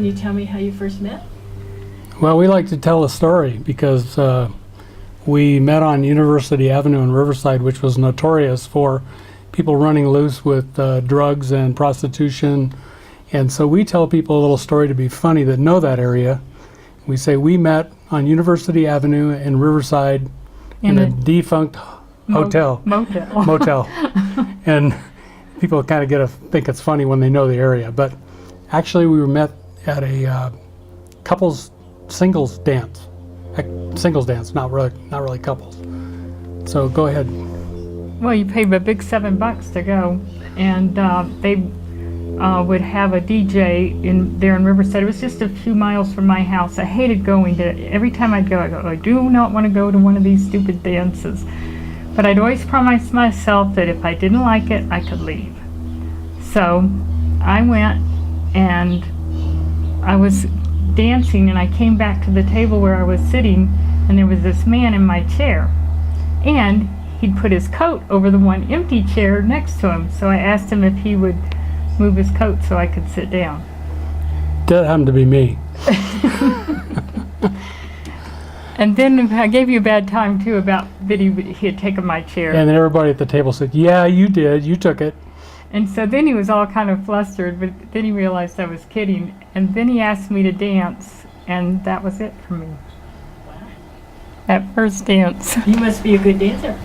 can you tell me how you first met? Well, we like to tell a story because we met on University Avenue in Riverside, which was notorious for people running loose with drugs and prostitution. And so we tell people a little story to be funny that know that area. We say we met on University Avenue in Riverside in a defunct hotel. Motel. And people kind of think it's funny when they know the area. But actually we were met at a couples singles dance. Singles dance, not really couples. So go ahead. Well, you paid a big $7 to go, and they would have a DJ there in Riverside. It was just a few miles from my house. I hated going to. Every time I'd go, I do not want to go to one of these stupid dances. But I'd always promise myself that if I didn't like it, I could leave. So I went, and I was dancing, and I came back to the table where I was sitting, and there was this man in my chair, and he'd put his coat over the one empty chair next to him. So I asked him if he would move his coat so I could sit down. That happened to be me. And then I gave you a bad time too about that he had taken my chair. And then everybody at the table said, "Yeah, you did. You took it." And so then he was all kind of flustered, but then he realized I was kidding. And then he asked me to dance, and that was it for me. Wow. That first dance. You must be a good dancer.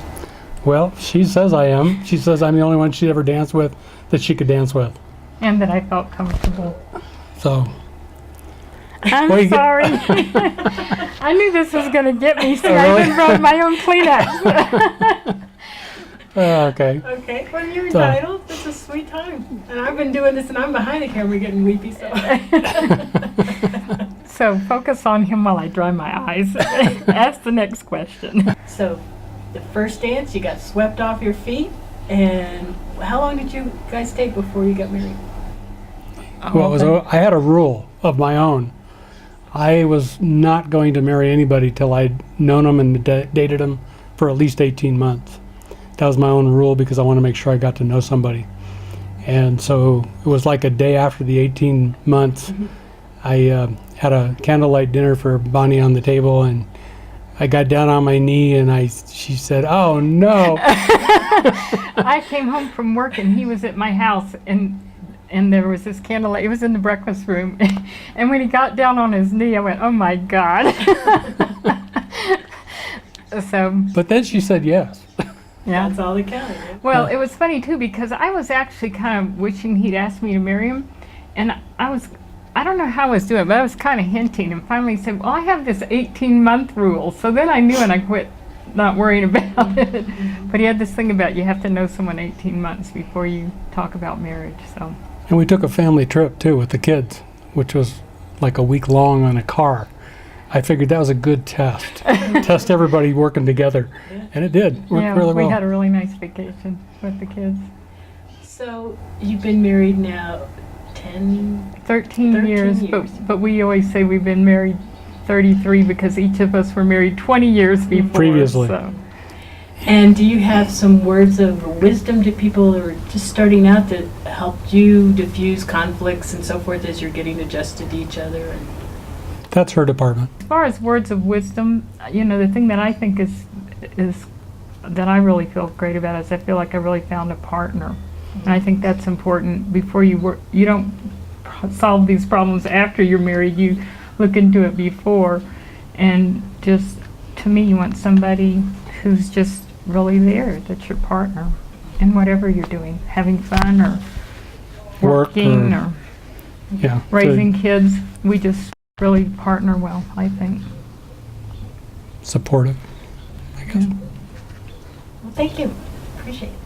Well, she says I am. She says I'm the only one she'd ever danced with that she could dance with. And that I felt comfortable. So. I'm Well, sorry. I knew this was going to get me, so Oh, I really? even brought my own Kleenex. Okay. Okay, well, you're entitled. It's a sweet time. And I've been doing this, and I'm behind the camera getting weepy, so. So focus on him while I dry my eyes. Ask the next question. So, the first dance, you got swept off your feet, and how long did you guys take before you got married? Well, I had a rule of my own. I was not going to marry anybody till I'd known them and dated them for at least 18 months. That was my own rule because I want to make sure I got to know somebody. And so it was like a day after the 18 months, I had a candlelight dinner for Bonnie on the table, and I got down on my knee, and she said, "Oh no." I came home from work, and he was at my house, and there was this candlelight. It was in the breakfast room. And when he got down on his knee, I went, "Oh my God." So. But then she said yes. Yeah. That's all that counted. Right? Well, it was funny too because I was actually kind of wishing he'd asked me to marry him, and I don't know how I was doing, but I was kind of hinting, and finally said, "Well, I have this 18-month rule." So then I knew, and I quit not worrying about it. But he had this thing about you have to know someone 18 months before you talk about marriage. So. And we took a family trip too with the kids, which was like a week long on a car. I figured that was a good test. Test everybody working together. Yeah. And it did. Worked really well. We had a really nice vacation with the kids. So, you've been married now 13 years. But we always say we've been married 33 because each of us were married 20 years before. Previously. So. And do you have some words of wisdom to people who are just starting out that helped you diffuse conflicts and so forth as you're getting adjusted to each other? That's her department. As far as words of wisdom, the thing that I think is that I really feel great about is I feel like I really found a partner. And I think that's important before you don't solve these problems after you're married. You look into it before. And just, to me, you want somebody who's just really there, that's your partner in whatever you're doing, having fun or working or yeah, raising kids. We just really partner well, I think. Supportive, I guess. Well, thank you. Appreciate it.